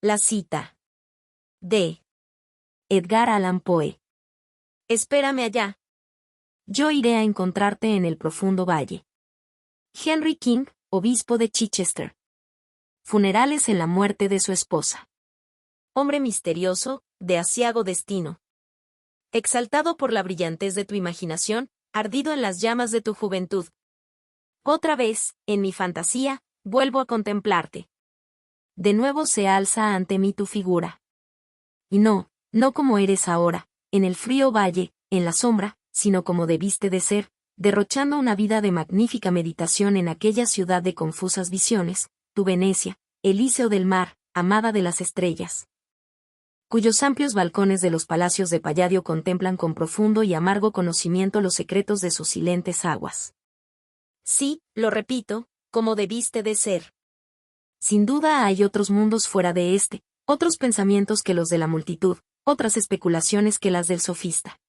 La cita. D. Edgar Allan Poe. Espérame allá. Yo iré a encontrarte en el profundo valle. Henry King, obispo de Chichester. Funerales en la muerte de su esposa. Hombre misterioso, de aciago destino. Exaltado por la brillantez de tu imaginación, ardido en las llamas de tu juventud. Otra vez, en mi fantasía, vuelvo a contemplarte. De nuevo se alza ante mí tu figura. Y no como eres ahora, en el frío valle, en la sombra, sino como debiste de ser, derrochando una vida de magnífica meditación en aquella ciudad de confusas visiones, tu Venecia, Elíseo del mar, amada de las estrellas, cuyos amplios balcones de los palacios de Palladio contemplan con profundo y amargo conocimiento los secretos de sus silentes aguas. Sí, lo repito, como debiste de ser. Sin duda hay otros mundos fuera de este, otros pensamientos que los de la multitud, otras especulaciones que las del sofista.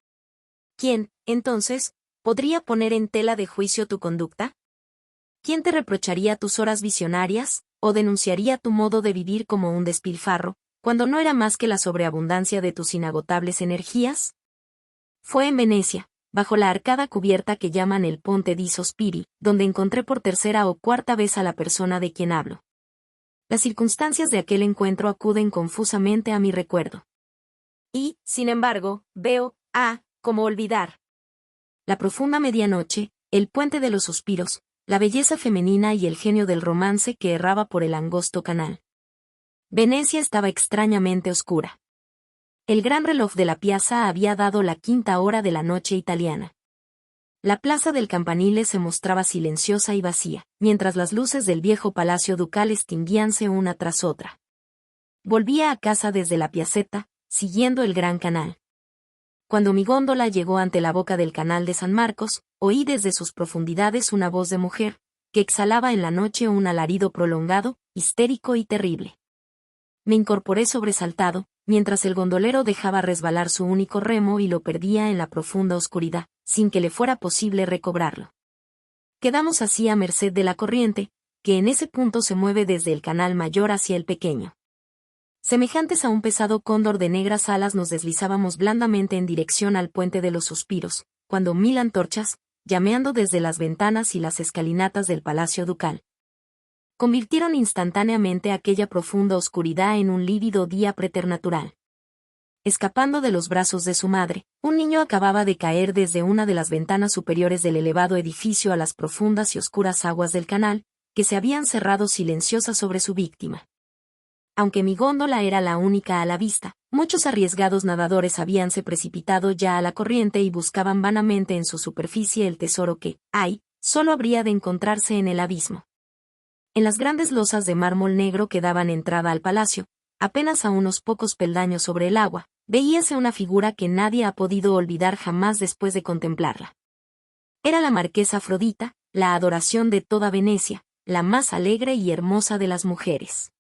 ¿Quién, entonces, podría poner en tela de juicio tu conducta? ¿Quién te reprocharía tus horas visionarias, o denunciaría tu modo de vivir como un despilfarro, cuando no era más que la sobreabundancia de tus inagotables energías? Fue en Venecia, bajo la arcada cubierta que llaman el Ponte di Sospiri, donde encontré por tercera o cuarta vez a la persona de quien hablo. Las circunstancias de aquel encuentro acuden confusamente a mi recuerdo. Y, sin embargo, veo, como olvidar. La profunda medianoche, el puente de los suspiros, la belleza femenina y el genio del romance que erraba por el angosto canal. Venecia estaba extrañamente oscura. El gran reloj de la piazza había dado la 5:00 hora de la noche italiana. La plaza del Campanile se mostraba silenciosa y vacía, mientras las luces del viejo palacio ducal extinguíanse una tras otra. Volvía a casa desde la piazzetta, siguiendo el gran canal. Cuando mi góndola llegó ante la boca del canal de San Marcos, oí desde sus profundidades una voz de mujer, que exhalaba en la noche un alarido prolongado, histérico y terrible. Me incorporé sobresaltado, mientras el gondolero dejaba resbalar su único remo y lo perdía en la profunda oscuridad, sin que le fuera posible recobrarlo. Quedamos así a merced de la corriente, que en ese punto se mueve desde el canal mayor hacia el pequeño. Semejantes a un pesado cóndor de negras alas nos deslizábamos blandamente en dirección al puente de los suspiros, cuando 1000 antorchas, llameando desde las ventanas y las escalinatas del palacio ducal, convirtieron instantáneamente aquella profunda oscuridad en un lívido día preternatural. Escapando de los brazos de su madre, un niño acababa de caer desde una de las ventanas superiores del elevado edificio a las profundas y oscuras aguas del canal, que se habían cerrado silenciosas sobre su víctima. Aunque mi góndola era la única a la vista, muchos arriesgados nadadores habíanse precipitado ya a la corriente y buscaban vanamente en su superficie el tesoro que, solo habría de encontrarse en el abismo. En las grandes losas de mármol negro que daban entrada al palacio, apenas a unos pocos peldaños sobre el agua, veíase una figura que nadie ha podido olvidar jamás después de contemplarla. Era la marquesa Afrodita, la adoración de toda Venecia, la más alegre y hermosa de las mujeres.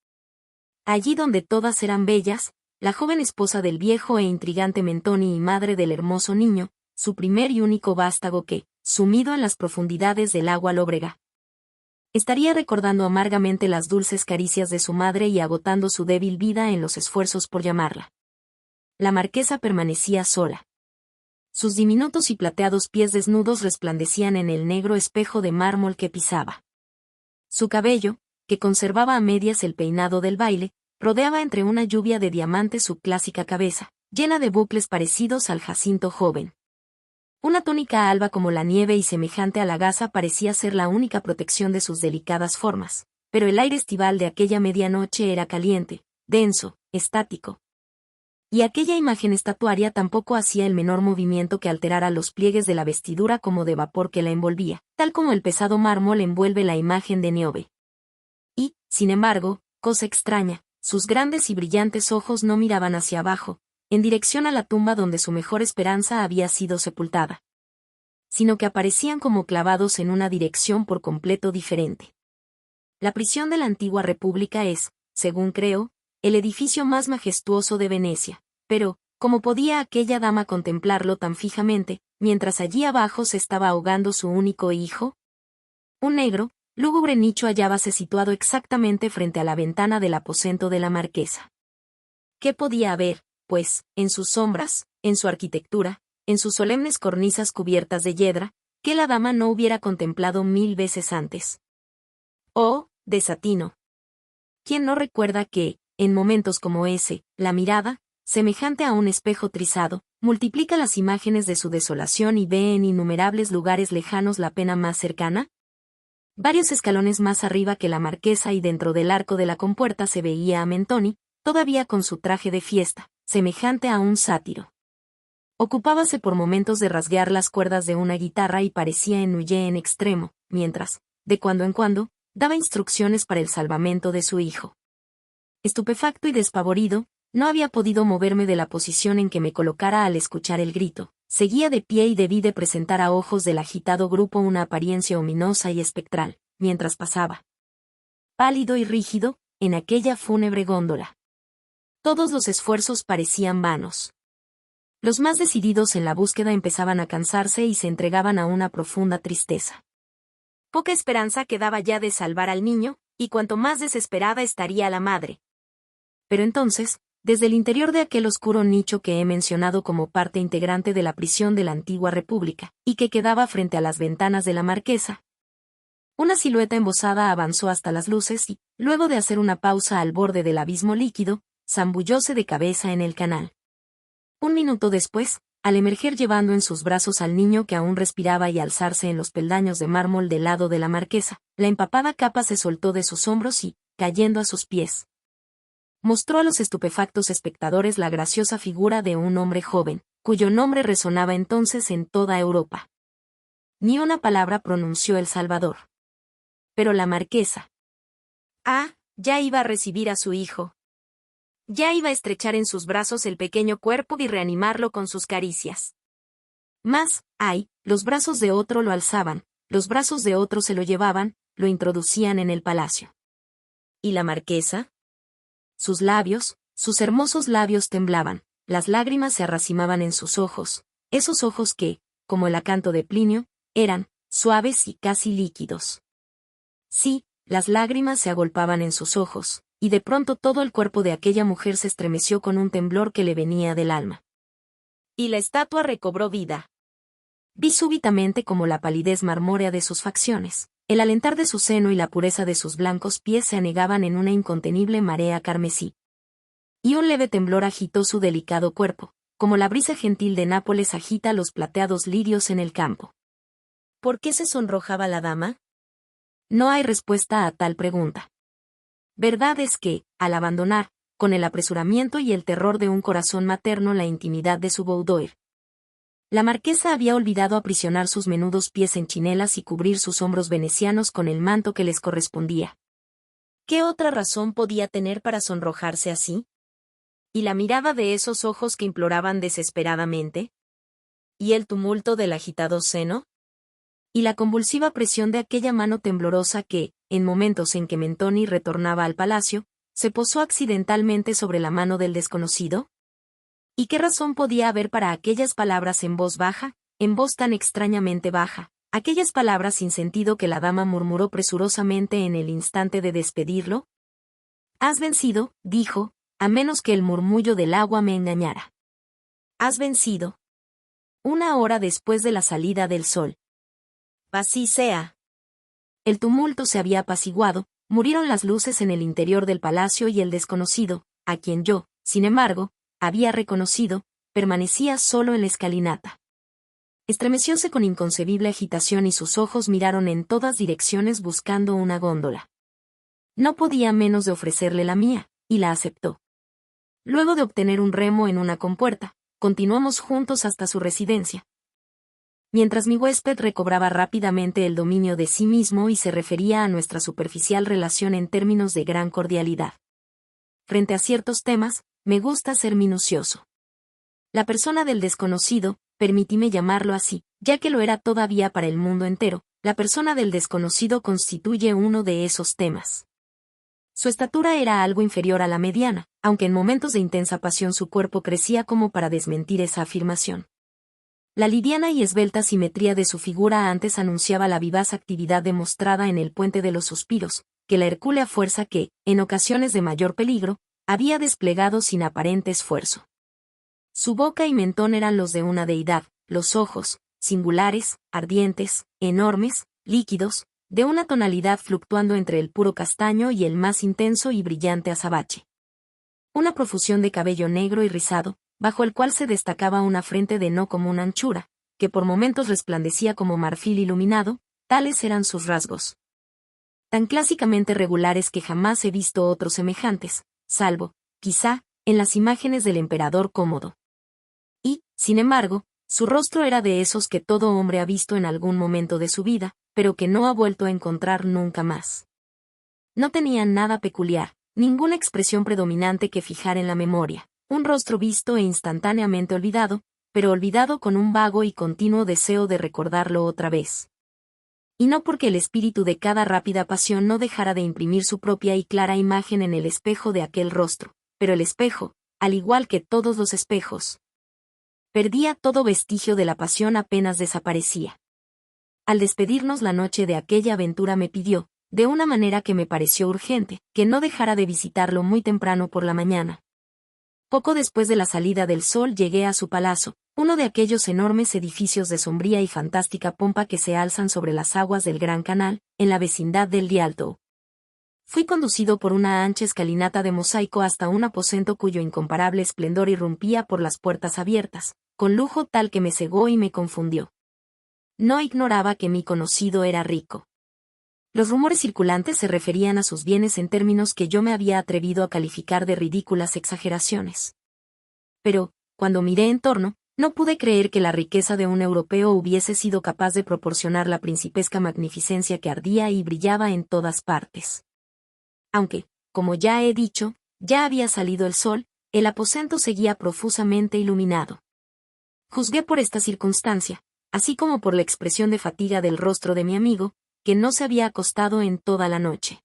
Allí donde todas eran bellas, la joven esposa del viejo e intrigante Mentoni y madre del hermoso niño, su primer y único vástago que, sumido en las profundidades del agua lóbrega, estaría recordando amargamente las dulces caricias de su madre y agotando su débil vida en los esfuerzos por llamarla. La marquesa permanecía sola. Sus diminutos y plateados pies desnudos resplandecían en el negro espejo de mármol que pisaba. Su cabello, que conservaba a medias el peinado del baile, rodeaba entre una lluvia de diamantes su clásica cabeza, llena de bucles parecidos al jacinto joven. Una túnica alba como la nieve y semejante a la gasa parecía ser la única protección de sus delicadas formas, pero el aire estival de aquella medianoche era caliente, denso, estático. Y aquella imagen estatuaria tampoco hacía el menor movimiento que alterara los pliegues de la vestidura como de vapor que la envolvía, tal como el pesado mármol envuelve la imagen de Niobe. Y, sin embargo, cosa extraña, sus grandes y brillantes ojos no miraban hacia abajo, en dirección a la tumba donde su mejor esperanza había sido sepultada, sino que aparecían como clavados en una dirección por completo diferente. La prisión de la antigua República es, según creo, el edificio más majestuoso de Venecia, pero, ¿cómo podía aquella dama contemplarlo tan fijamente, mientras allí abajo se estaba ahogando su único hijo? Un negro, lúgubre nicho hallábase situado exactamente frente a la ventana del aposento de la marquesa. ¿Qué podía haber, pues, en sus sombras, en su arquitectura, en sus solemnes cornisas cubiertas de hiedra, que la dama no hubiera contemplado 1000 veces antes? Oh, desatino. ¿Quién no recuerda que, en momentos como ese, la mirada, semejante a un espejo trizado, multiplica las imágenes de su desolación y ve en innumerables lugares lejanos la pena más cercana? Varios escalones más arriba que la marquesa y dentro del arco de la compuerta se veía a Mentoni, todavía con su traje de fiesta, semejante a un sátiro. Ocupábase por momentos de rasguear las cuerdas de una guitarra y parecía ennuyé en extremo, mientras, de cuando en cuando, daba instrucciones para el salvamento de su hijo. Estupefacto y despavorido, no había podido moverme de la posición en que me colocara al escuchar el grito. Seguía de pie y debí de presentar a ojos del agitado grupo una apariencia ominosa y espectral, mientras pasaba, pálido y rígido, en aquella fúnebre góndola. Todos los esfuerzos parecían vanos. Los más decididos en la búsqueda empezaban a cansarse y se entregaban a una profunda tristeza. Poca esperanza quedaba ya de salvar al niño, y cuanto más desesperada estaría la madre. Pero entonces, desde el interior de aquel oscuro nicho que he mencionado como parte integrante de la prisión de la antigua república, y que quedaba frente a las ventanas de la marquesa, una silueta embosada avanzó hasta las luces y, luego de hacer una pausa al borde del abismo líquido, zambullóse de cabeza en el canal. Un minuto después, al emerger llevando en sus brazos al niño que aún respiraba y alzarse en los peldaños de mármol del lado de la marquesa, la empapada capa se soltó de sus hombros y, cayendo a sus pies, mostró a los estupefactos espectadores la graciosa figura de un hombre joven, cuyo nombre resonaba entonces en toda Europa. Ni una palabra pronunció el Salvador. Pero la marquesa, ya iba a recibir a su hijo. Ya iba a estrechar en sus brazos el pequeño cuerpo y reanimarlo con sus caricias. Mas, los brazos de otro lo alzaban, los brazos de otro se lo llevaban, lo introducían en el palacio. ¿Y la marquesa? Sus labios, sus hermosos labios temblaban, las lágrimas se arracimaban en sus ojos, esos ojos que, como el acanto de Plinio, eran suaves y casi líquidos. Sí, las lágrimas se agolpaban en sus ojos, y de pronto todo el cuerpo de aquella mujer se estremeció con un temblor que le venía del alma. Y la estatua recobró vida. Vi súbitamente como la palidez marmórea de sus facciones, el alentar de su seno y la pureza de sus blancos pies se anegaban en una incontenible marea carmesí. Y un leve temblor agitó su delicado cuerpo, como la brisa gentil de Nápoles agita los plateados lirios en el campo. ¿Por qué se sonrojaba la dama? No hay respuesta a tal pregunta. Verdad es que, al abandonar, con el apresuramiento y el terror de un corazón materno la intimidad de su boudoir, la marquesa había olvidado aprisionar sus menudos pies en chinelas y cubrir sus hombros venecianos con el manto que les correspondía. ¿Qué otra razón podía tener para sonrojarse así? ¿Y la mirada de esos ojos que imploraban desesperadamente? ¿Y el tumulto del agitado seno? ¿Y la convulsiva presión de aquella mano temblorosa que, en momentos en que Mentoni retornaba al palacio, se posó accidentalmente sobre la mano del desconocido? ¿Y qué razón podía haber para aquellas palabras en voz baja, en voz tan extrañamente baja, aquellas palabras sin sentido que la dama murmuró presurosamente en el instante de despedirlo? Has vencido, dijo, a menos que el murmullo del agua me engañara. Has vencido. 1 hora después de la salida del sol. Así sea. El tumulto se había apaciguado, murieron las luces en el interior del palacio y el desconocido, a quien yo, sin embargo, había reconocido, permanecía solo en la escalinata. Estremecióse con inconcebible agitación y sus ojos miraron en todas direcciones buscando una góndola. No podía menos de ofrecerle la mía, y la aceptó. Luego de obtener un remo en una compuerta, continuamos juntos hasta su residencia. Mientras mi huésped recobraba rápidamente el dominio de sí mismo y se refería a nuestra superficial relación en términos de gran cordialidad. Frente a ciertos temas, me gusta ser minucioso. La persona del desconocido, permítime llamarlo así, ya que lo era todavía para el mundo entero, la persona del desconocido constituye uno de esos temas. Su estatura era algo inferior a la mediana, aunque en momentos de intensa pasión su cuerpo crecía como para desmentir esa afirmación. La liviana y esbelta simetría de su figura antes anunciaba la vivaz actividad demostrada en el puente de los suspiros, que la hercúlea fuerza que, en ocasiones de mayor peligro, había desplegado sin aparente esfuerzo. Su boca y mentón eran los de una deidad, los ojos, singulares, ardientes, enormes, líquidos, de una tonalidad fluctuando entre el puro castaño y el más intenso y brillante azabache. Una profusión de cabello negro y rizado, bajo el cual se destacaba una frente de no común anchura, que por momentos resplandecía como marfil iluminado, tales eran sus rasgos. Tan clásicamente regulares que jamás he visto otros semejantes, salvo, quizá, en las imágenes del emperador Cómodo. Y, sin embargo, su rostro era de esos que todo hombre ha visto en algún momento de su vida, pero que no ha vuelto a encontrar nunca más. No tenía nada peculiar, ninguna expresión predominante que fijar en la memoria, un rostro visto e instantáneamente olvidado, pero olvidado con un vago y continuo deseo de recordarlo otra vez. Y no porque el espíritu de cada rápida pasión no dejara de imprimir su propia y clara imagen en el espejo de aquel rostro, pero el espejo, al igual que todos los espejos, perdía todo vestigio de la pasión apenas desaparecía. Al despedirnos la noche de aquella aventura me pidió, de una manera que me pareció urgente, que no dejara de visitarlo muy temprano por la mañana. Poco después de la salida del sol llegué a su palacio, uno de aquellos enormes edificios de sombría y fantástica pompa que se alzan sobre las aguas del Gran Canal, en la vecindad del Rialto. Fui conducido por una ancha escalinata de mosaico hasta un aposento cuyo incomparable esplendor irrumpía por las puertas abiertas, con lujo tal que me cegó y me confundió. No ignoraba que mi conocido era rico. Los rumores circulantes se referían a sus bienes en términos que yo me había atrevido a calificar de ridículas exageraciones. Pero, cuando miré en torno, no pude creer que la riqueza de un europeo hubiese sido capaz de proporcionar la principesca magnificencia que ardía y brillaba en todas partes. Aunque, como ya he dicho, ya había salido el sol, el aposento seguía profusamente iluminado. Juzgué por esta circunstancia, así como por la expresión de fatiga del rostro de mi amigo, que no se había acostado en toda la noche.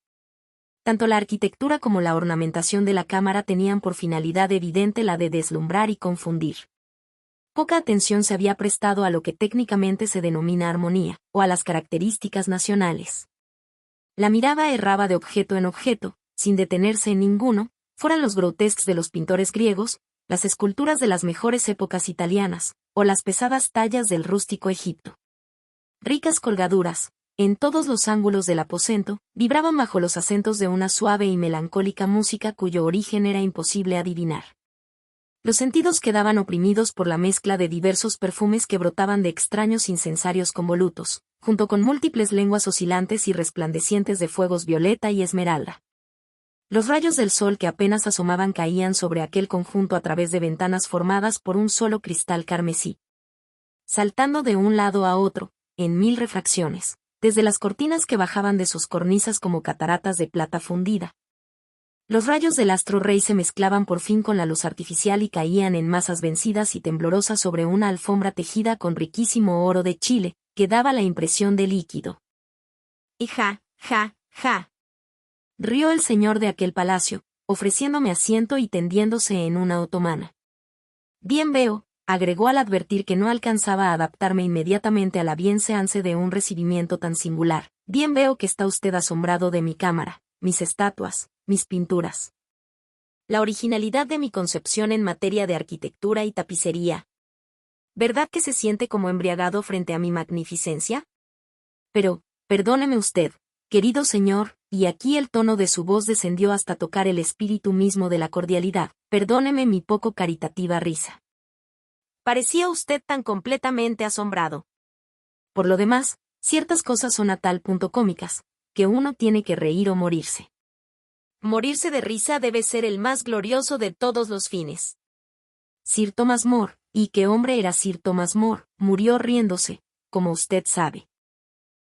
Tanto la arquitectura como la ornamentación de la cámara tenían por finalidad evidente la de deslumbrar y confundir. Poca atención se había prestado a lo que técnicamente se denomina armonía, o a las características nacionales. La mirada erraba de objeto en objeto, sin detenerse en ninguno, fueran los grotesques de los pintores griegos, las esculturas de las mejores épocas italianas, o las pesadas tallas del rústico Egipto. Ricas colgaduras, en todos los ángulos del aposento, vibraban bajo los acentos de una suave y melancólica música cuyo origen era imposible adivinar. Los sentidos quedaban oprimidos por la mezcla de diversos perfumes que brotaban de extraños incensarios convolutos, junto con múltiples lenguas oscilantes y resplandecientes de fuegos violeta y esmeralda. Los rayos del sol que apenas asomaban caían sobre aquel conjunto a través de ventanas formadas por un solo cristal carmesí. Saltando de un lado a otro, en 1000 refracciones, desde las cortinas que bajaban de sus cornisas como cataratas de plata fundida. Los rayos del astro rey se mezclaban por fin con la luz artificial y caían en masas vencidas y temblorosas sobre una alfombra tejida con riquísimo oro de Chile, que daba la impresión de líquido. Y ja, ja, ja. Rió el señor de aquel palacio, ofreciéndome asiento y tendiéndose en una otomana. Bien veo, agregó al advertir que no alcanzaba a adaptarme inmediatamente a la bienseance de un recibimiento tan singular. Bien veo que está usted asombrado de mi cámara, mis estatuas, mis pinturas. La originalidad de mi concepción en materia de arquitectura y tapicería. ¿Verdad que se siente como embriagado frente a mi magnificencia? Pero, perdóneme usted, querido señor, y aquí el tono de su voz descendió hasta tocar el espíritu mismo de la cordialidad, perdóneme mi poco caritativa risa. Parecía usted tan completamente asombrado. Por lo demás, ciertas cosas son a tal punto cómicas, que uno tiene que reír o morirse. Morirse de risa debe ser el más glorioso de todos los fines. Sir Thomas More, y qué hombre era Sir Thomas More, murió riéndose, como usted sabe.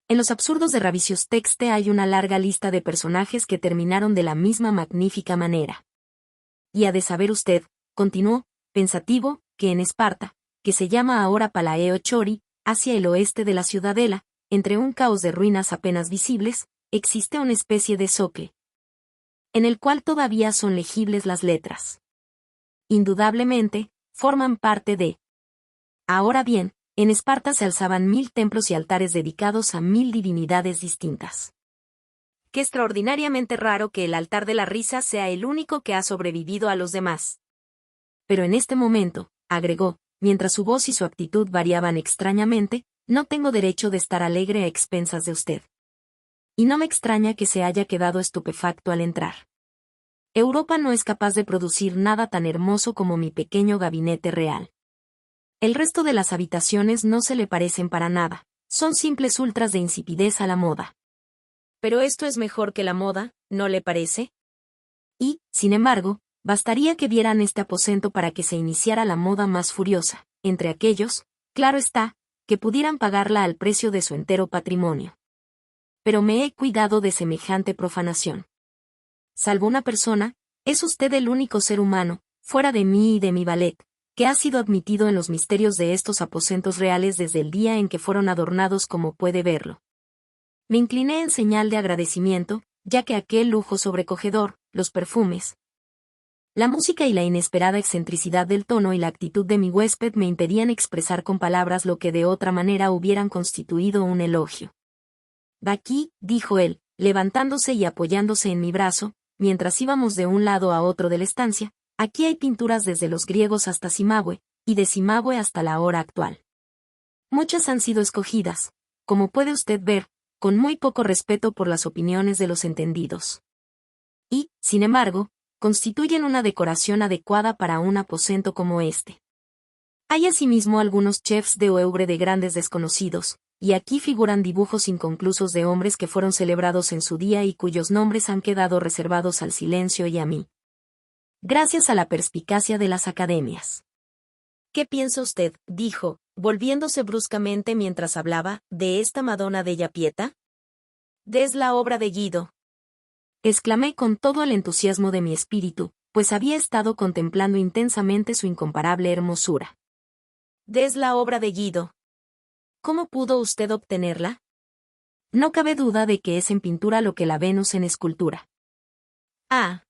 En los absurdos de Ravisius Texte hay una larga lista de personajes que terminaron de la misma magnífica manera. Y ha de saber usted, continuó, pensativo, que en Esparta, que se llama ahora Palaeo Chori, hacia el oeste de la ciudadela, entre un caos de ruinas apenas visibles, existe una especie de zoque, en el cual todavía son legibles las letras. Indudablemente, forman parte de. Ahora bien, en Esparta se alzaban 1000 templos y altares dedicados a 1000 divinidades distintas. Qué extraordinariamente raro que el altar de la risa sea el único que ha sobrevivido a los demás. Pero en este momento, agregó, mientras su voz y su actitud variaban extrañamente, no tengo derecho de estar alegre a expensas de usted. Y no me extraña que se haya quedado estupefacto al entrar. Europa no es capaz de producir nada tan hermoso como mi pequeño gabinete real. El resto de las habitaciones no se le parecen para nada, son simples ultras de insipidez a la moda. Pero esto es mejor que la moda, ¿no le parece? Y, sin embargo, bastaría que vieran este aposento para que se iniciara la moda más furiosa, entre aquellos, claro está, que pudieran pagarla al precio de su entero patrimonio. Pero me he cuidado de semejante profanación. Salvo una persona, es usted el único ser humano, fuera de mí y de mi ballet, que ha sido admitido en los misterios de estos aposentos reales desde el día en que fueron adornados, como puede verlo. Me incliné en señal de agradecimiento, ya que aquel lujo sobrecogedor, los perfumes, la música y la inesperada excentricidad del tono y la actitud de mi huésped me impedían expresar con palabras lo que de otra manera hubieran constituido un elogio. «Aquí», dijo él, levantándose y apoyándose en mi brazo, mientras íbamos de un lado a otro de la estancia, «aquí hay pinturas desde los griegos hasta Cimabue, y de Cimabue hasta la hora actual. Muchas han sido escogidas, como puede usted ver, con muy poco respeto por las opiniones de los entendidos. Y, sin embargo, constituyen una decoración adecuada para un aposento como este. Hay asimismo algunos chefs de oeuvre de grandes desconocidos, y aquí figuran dibujos inconclusos de hombres que fueron celebrados en su día y cuyos nombres han quedado reservados al silencio y a mí. Gracias a la perspicacia de las academias. ¿Qué piensa usted?, dijo, volviéndose bruscamente mientras hablaba, de esta Madonna della Pietà. «Es la obra de Guido», exclamé con todo el entusiasmo de mi espíritu, pues había estado contemplando intensamente su incomparable hermosura. «Es la obra de Guido. ¿Cómo pudo usted obtenerla?» «No cabe duda de que es en pintura lo que la Venus en escultura». «Ah»,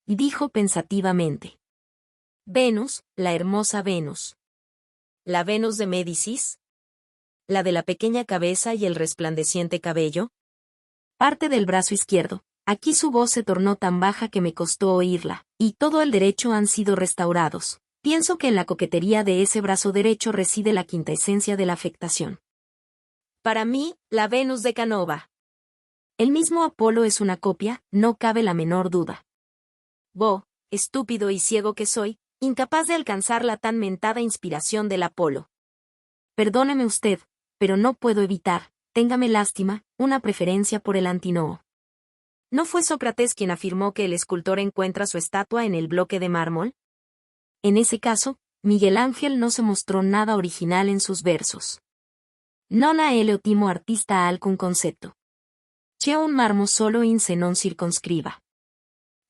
dijo pensativamente. «Venus, la hermosa Venus. ¿La Venus de Médicis? ¿La de la pequeña cabeza y el resplandeciente cabello?» Parte del brazo izquierdo. Aquí su voz se tornó tan baja que me costó oírla, y todo el derecho han sido restaurados. Pienso que en la coquetería de ese brazo derecho reside la quinta esencia de la afectación. Para mí, la Venus de Canova. El mismo Apolo es una copia, no cabe la menor duda. Estúpido y ciego que soy, incapaz de alcanzar la tan mentada inspiración del Apolo. Perdóneme usted, pero no puedo evitar, téngame lástima, una preferencia por el Antinoo. ¿No fue Sócrates quien afirmó que el escultor encuentra su estatua en el bloque de mármol? En ese caso, Miguel Ángel no se mostró nada original en sus versos. Non ha el ottimo artista alcun concepto. C'è un marmo solo in se non circonscriba.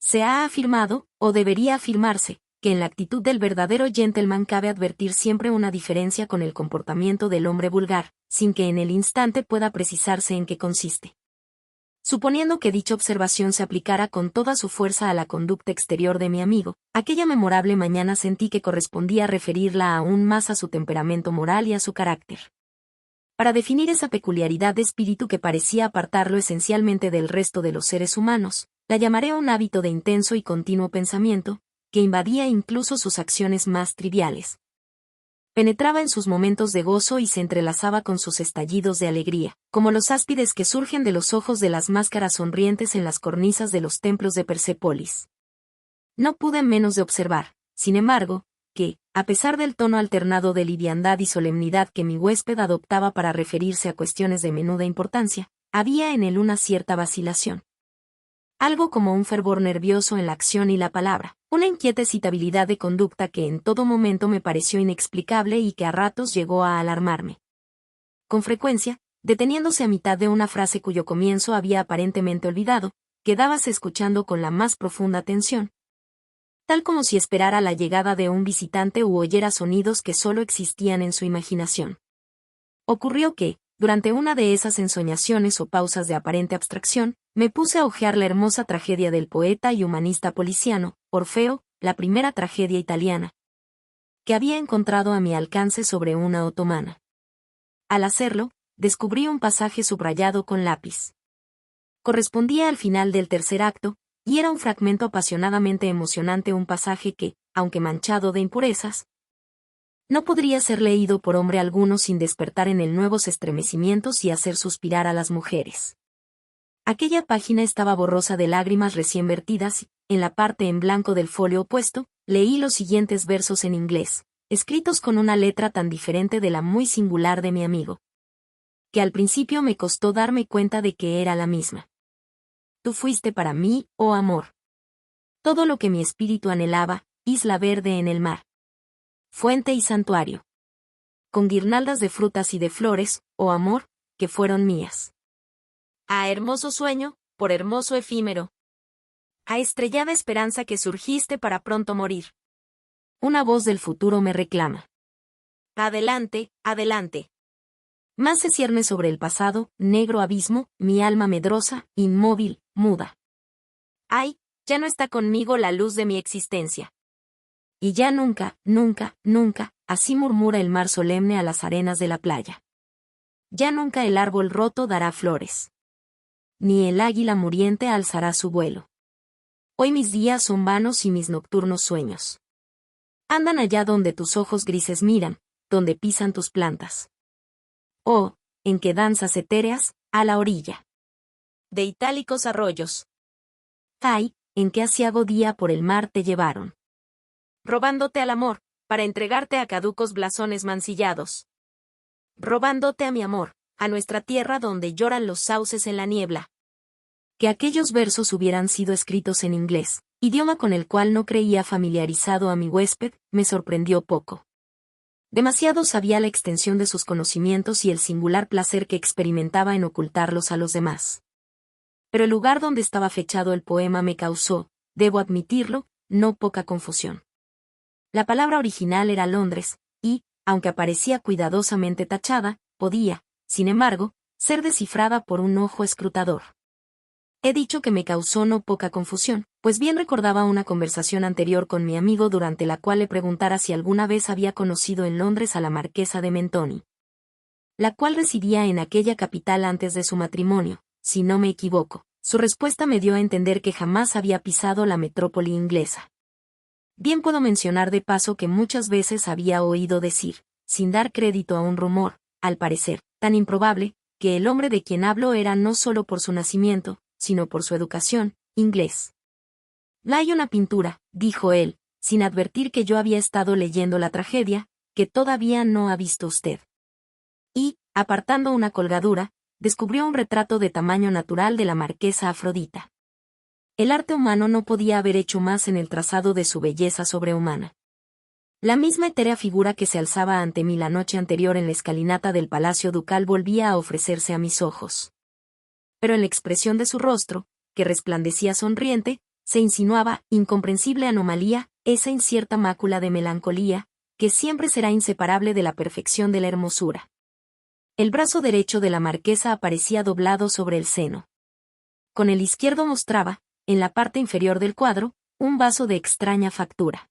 Se ha afirmado, o debería afirmarse, que en la actitud del verdadero gentleman cabe advertir siempre una diferencia con el comportamiento del hombre vulgar, sin que en el instante pueda precisarse en qué consiste. Suponiendo que dicha observación se aplicara con toda su fuerza a la conducta exterior de mi amigo, aquella memorable mañana sentí que correspondía referirla aún más a su temperamento moral y a su carácter. Para definir esa peculiaridad de espíritu que parecía apartarlo esencialmente del resto de los seres humanos, la llamaré un hábito de intenso y continuo pensamiento, que invadía incluso sus acciones más triviales. Penetraba en sus momentos de gozo y se entrelazaba con sus estallidos de alegría, como los áspides que surgen de los ojos de las máscaras sonrientes en las cornisas de los templos de Persépolis. No pude menos de observar, sin embargo, que, a pesar del tono alternado de liviandad y solemnidad que mi huésped adoptaba para referirse a cuestiones de menuda importancia, había en él una cierta vacilación. Algo como un fervor nervioso en la acción y la palabra, una inquieta excitabilidad de conducta que en todo momento me pareció inexplicable y que a ratos llegó a alarmarme. Con frecuencia, deteniéndose a mitad de una frase cuyo comienzo había aparentemente olvidado, quedábase escuchando con la más profunda atención, tal como si esperara la llegada de un visitante u oyera sonidos que solo existían en su imaginación. Ocurrió que, durante una de esas ensoñaciones o pausas de aparente abstracción, me puse a hojear la hermosa tragedia del poeta y humanista policiano, Orfeo, la primera tragedia italiana, que había encontrado a mi alcance sobre una otomana. Al hacerlo, descubrí un pasaje subrayado con lápiz. Correspondía al final del tercer acto, y era un fragmento apasionadamente emocionante, un pasaje que, aunque manchado de impurezas, no podría ser leído por hombre alguno sin despertar en él nuevos estremecimientos y hacer suspirar a las mujeres. Aquella página estaba borrosa de lágrimas recién vertidas y, en la parte en blanco del folio opuesto, leí los siguientes versos en inglés, escritos con una letra tan diferente de la muy singular de mi amigo, que al principio me costó darme cuenta de que era la misma. Tú fuiste para mí, oh amor, todo lo que mi espíritu anhelaba, isla verde en el mar, fuente y santuario, con guirnaldas de frutas y de flores, oh amor, que fueron mías. Ah, hermoso sueño, por hermoso efímero. Ah, estrellada esperanza que surgiste para pronto morir. Una voz del futuro me reclama. Adelante, adelante. Más se cierne sobre el pasado, negro abismo, mi alma medrosa, inmóvil, muda. Ay, ya no está conmigo la luz de mi existencia. Y ya nunca, nunca, nunca, así murmura el mar solemne a las arenas de la playa. Ya nunca el árbol roto dará flores. Ni el águila muriente alzará su vuelo. Hoy mis días son vanos y mis nocturnos sueños andan allá donde tus ojos grises miran, donde pisan tus plantas. Oh, en que danzas etéreas, a la orilla de itálicos arroyos. Ay, en qué aciago día por el mar te llevaron, robándote al amor, para entregarte a caducos blasones mancillados. Robándote a mi amor, a nuestra tierra donde lloran los sauces en la niebla. Que aquellos versos hubieran sido escritos en inglés, idioma con el cual no creía familiarizado a mi huésped, me sorprendió poco. Demasiado sabía la extensión de sus conocimientos y el singular placer que experimentaba en ocultarlos a los demás. Pero el lugar donde estaba fechado el poema me causó, debo admitirlo, no poca confusión. La palabra original era Londres, y, aunque aparecía cuidadosamente tachada, podía, sin embargo, ser descifrada por un ojo escrutador. He dicho que me causó no poca confusión, pues bien recordaba una conversación anterior con mi amigo durante la cual le preguntara si alguna vez había conocido en Londres a la marquesa de Mentoni, la cual residía en aquella capital antes de su matrimonio, si no me equivoco. Su respuesta me dio a entender que jamás había pisado la metrópoli inglesa. Bien puedo mencionar de paso que muchas veces había oído decir, sin dar crédito a un rumor, al parecer, tan improbable, que el hombre de quien hablo era no solo por su nacimiento, sino por su educación, inglés. Hay una pintura, dijo él, sin advertir que yo había estado leyendo la tragedia, que todavía no ha visto usted. Y, apartando una colgadura, descubrió un retrato de tamaño natural de la marquesa Afrodita. El arte humano no podía haber hecho más en el trazado de su belleza sobrehumana. La misma etérea figura que se alzaba ante mí la noche anterior en la escalinata del Palacio Ducal volvía a ofrecerse a mis ojos. Pero en la expresión de su rostro, que resplandecía sonriente, se insinuaba, incomprensible anomalía, esa incierta mácula de melancolía, que siempre será inseparable de la perfección de la hermosura. El brazo derecho de la marquesa aparecía doblado sobre el seno. Con el izquierdo mostraba, en la parte inferior del cuadro, un vaso de extraña factura.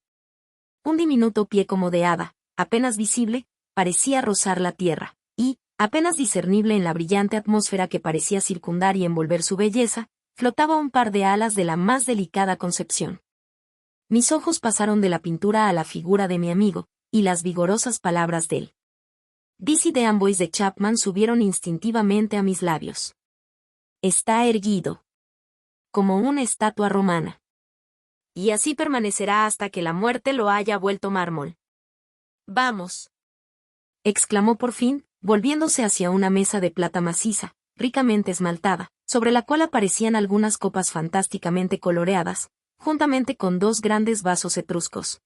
Un diminuto pie como de hada, apenas visible, parecía rozar la tierra, y, apenas discernible en la brillante atmósfera que parecía circundar y envolver su belleza, flotaba un par de alas de la más delicada concepción. Mis ojos pasaron de la pintura a la figura de mi amigo, y las vigorosas palabras de él. Dizzy de Amboise de Chapman subieron instintivamente a mis labios. Está erguido, como una estatua romana. Y así permanecerá hasta que la muerte lo haya vuelto mármol. Vamos, exclamó por fin, volviéndose hacia una mesa de plata maciza, ricamente esmaltada, sobre la cual aparecían algunas copas fantásticamente coloreadas, juntamente con dos grandes vasos etruscos,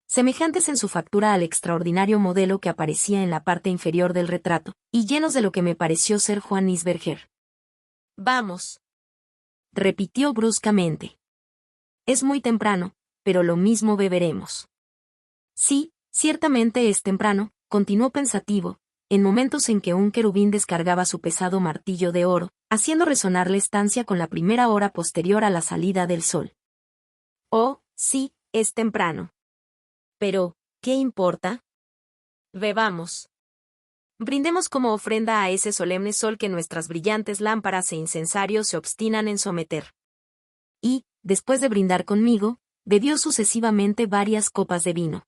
semejantes en su factura al extraordinario modelo que aparecía en la parte inferior del retrato, y llenos de lo que me pareció ser Juan Isberger. Vamos, repitió bruscamente. Es muy temprano, pero lo mismo beberemos. Sí, ciertamente es temprano, continuó pensativo, en momentos en que un querubín descargaba su pesado martillo de oro, haciendo resonar la estancia con la primera hora posterior a la salida del sol. Oh, sí, es temprano. Pero, ¿qué importa? Bebamos. Brindemos como ofrenda a ese solemne sol que nuestras brillantes lámparas e incensarios se obstinan en someter. Y, después de brindar conmigo, bebió sucesivamente varias copas de vino.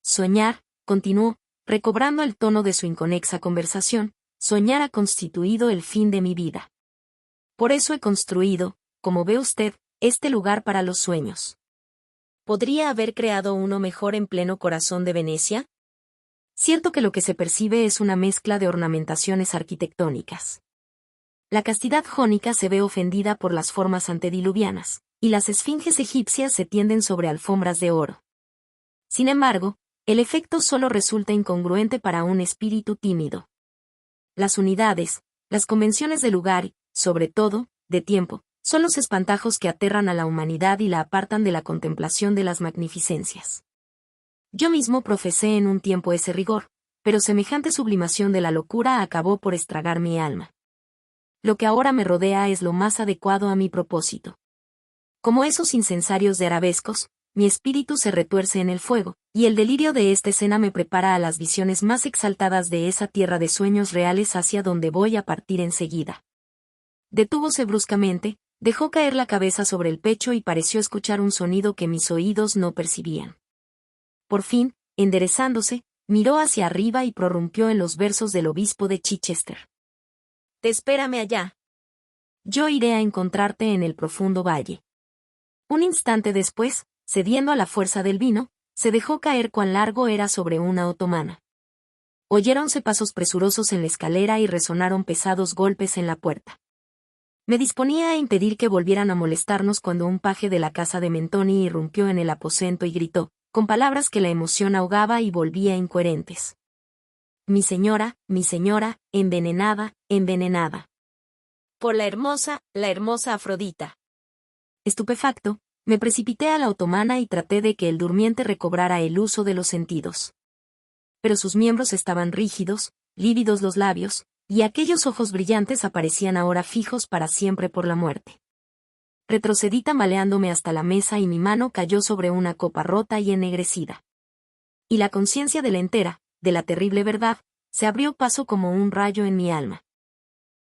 Soñar, continuó, recobrando el tono de su inconexa conversación, soñar ha constituido el fin de mi vida. Por eso he construido, como ve usted, este lugar para los sueños. ¿Podría haber creado uno mejor en pleno corazón de Venecia? Cierto que lo que se percibe es una mezcla de ornamentaciones arquitectónicas. La castidad jónica se ve ofendida por las formas antediluvianas, y las esfinges egipcias se tienden sobre alfombras de oro. Sin embargo, el efecto solo resulta incongruente para un espíritu tímido. Las unidades, las convenciones de lugar y, sobre todo, de tiempo, son los espantajos que aterran a la humanidad y la apartan de la contemplación de las magnificencias. Yo mismo profesé en un tiempo ese rigor, pero semejante sublimación de la locura acabó por estragar mi alma. Lo que ahora me rodea es lo más adecuado a mi propósito. Como esos incensarios de arabescos, mi espíritu se retuerce en el fuego, y el delirio de esta escena me prepara a las visiones más exaltadas de esa tierra de sueños reales hacia donde voy a partir enseguida. Detúvose bruscamente, dejó caer la cabeza sobre el pecho y pareció escuchar un sonido que mis oídos no percibían. Por fin, enderezándose, miró hacia arriba y prorrumpió en los versos del obispo de Chichester. Te espérame allá. Yo iré a encontrarte en el profundo valle. Un instante después, cediendo a la fuerza del vino, se dejó caer cuán largo era sobre una otomana. Oyéronse pasos presurosos en la escalera y resonaron pesados golpes en la puerta. Me disponía a impedir que volvieran a molestarnos cuando un paje de la casa de Mentoni irrumpió en el aposento y gritó, con palabras que la emoción ahogaba y volvía incoherentes. Mi señora, envenenada, envenenada. Por la hermosa Afrodita. Estupefacto, me precipité a la otomana y traté de que el durmiente recobrara el uso de los sentidos. Pero sus miembros estaban rígidos, lívidos los labios, y aquellos ojos brillantes aparecían ahora fijos para siempre por la muerte. Retrocedí tambaleándome hasta la mesa y mi mano cayó sobre una copa rota y ennegrecida. Y la conciencia de la entera, de la terrible verdad, se abrió paso como un rayo en mi alma.